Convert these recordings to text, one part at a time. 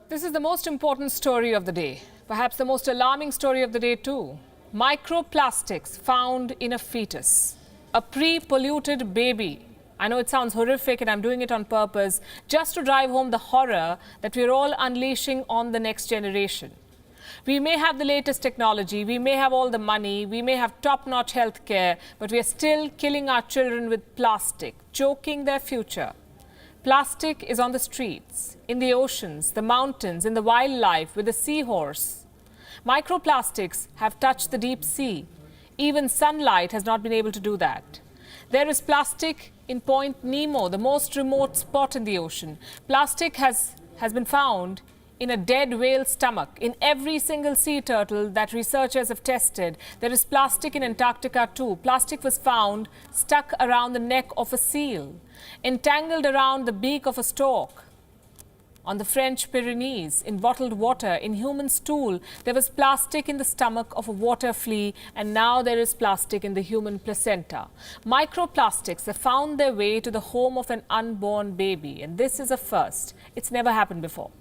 This is the most important story of the day, perhaps the most alarming story of the day too. Microplastics found in a fetus, a pre-polluted baby. I know it sounds horrific and I'm doing it on purpose just to drive home the horror that we're all unleashing on the next generation. We may have the latest technology, we may have all the money, we may have top-notch healthcare, but we are still killing our children with plastic, choking their future. Plastic is on the streets, in the oceans, the mountains, in the wildlife, with the seahorse. Microplastics have touched the deep sea. Even sunlight has not been able to do that. There is plastic in Point Nemo, the most remote spot in the ocean. Plastic has been found in a dead whale's stomach, in every single sea turtle that researchers have tested. There is plastic in Antarctica too. Plastic was found stuck around the neck of a seal, entangled around the beak of a stork. On the French Pyrenees, in bottled water, in human stool, there was plastic in the stomach of a water flea, and now there is plastic in the human placenta. Microplastics have found their way to the home of an unborn baby, and this is a first. It's never happened before.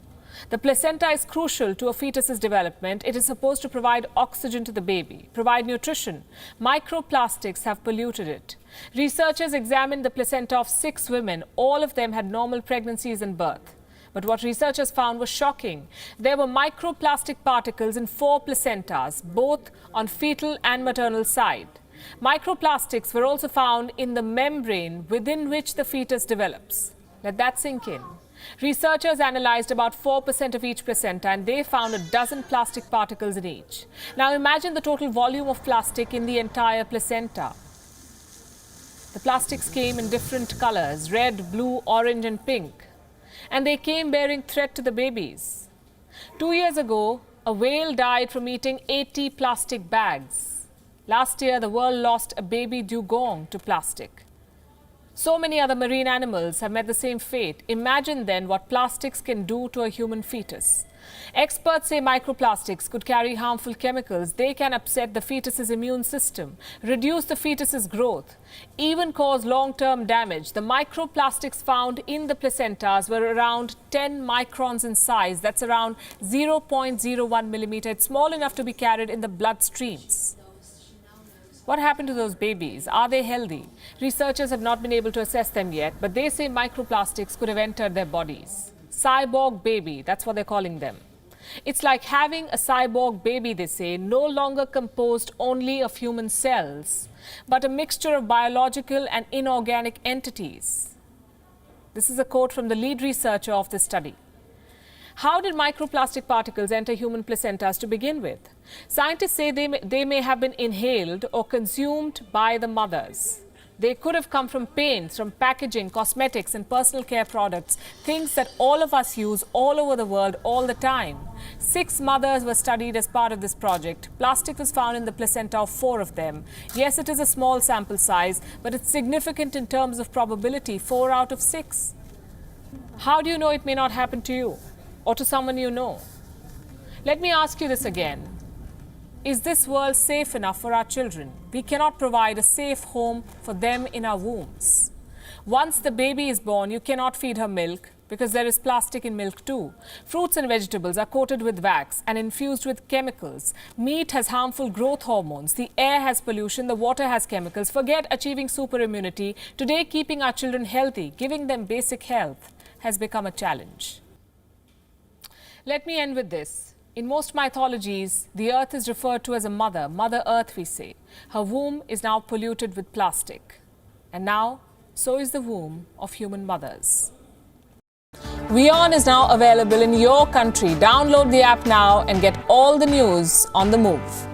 The placenta is crucial to a fetus's development. It is supposed to provide oxygen to the baby, provide nutrition. Microplastics have polluted it. Researchers examined the placenta of 6 women. All of them had normal pregnancies and birth. But what researchers found was shocking. There were microplastic particles in 4 placentas, both on fetal and maternal side. Microplastics were also found in the membrane within which the fetus develops. Let that sink in. Researchers analyzed about 4% of each placenta and they found a dozen plastic particles in each. Now imagine the total volume of plastic in the entire placenta. The plastics came in different colors, red, blue, orange and pink. And they came bearing threat to the babies. 2 years ago, a whale died from eating 80 plastic bags. Last year, the world lost a baby dugong to plastic. So many other marine animals have met the same fate. Imagine then what plastics can do to a human fetus. Experts say microplastics could carry harmful chemicals. They can upset the fetus's immune system, reduce the fetus's growth, even cause long-term damage. The microplastics found in the placentas were around 10 microns in size. That's around 0.01 millimeter. It's small enough to be carried in the bloodstreams. What happened to those babies? Are they healthy? Researchers have not been able to assess them yet, but they say microplastics could have entered their bodies. Cyborg baby, that's what they're calling them. It's like having a cyborg baby, they say, no longer composed only of human cells, but a mixture of biological and inorganic entities. This is a quote from the lead researcher of this study. How did microplastic particles enter human placentas to begin with? Scientists say they may have been inhaled or consumed by the mothers. They could have come from paints, from packaging, cosmetics and personal care products, things that all of us use all over the world all the time. 6 mothers were studied as part of this project. Plastic was found in the placenta of 4 of them. Yes, it is a small sample size, but it's significant in terms of probability, 4 out of 6. How do you know it may not happen to you or to someone you know? Let me ask you this again. Is this world safe enough for our children? We cannot provide a safe home for them in our wombs. Once the baby is born, you cannot feed her milk because there is plastic in milk too. Fruits and vegetables are coated with wax and infused with chemicals. Meat has harmful growth hormones. The air has pollution. The water has chemicals. Forget achieving super immunity. Today, keeping our children healthy, giving them basic health, has become a challenge. Let me end with this. In most mythologies, the earth is referred to as a mother, Mother Earth we say. Her womb is now polluted with plastic. And now, so is the womb of human mothers. WION is now available in your country. Download the app now and get all the news on the move.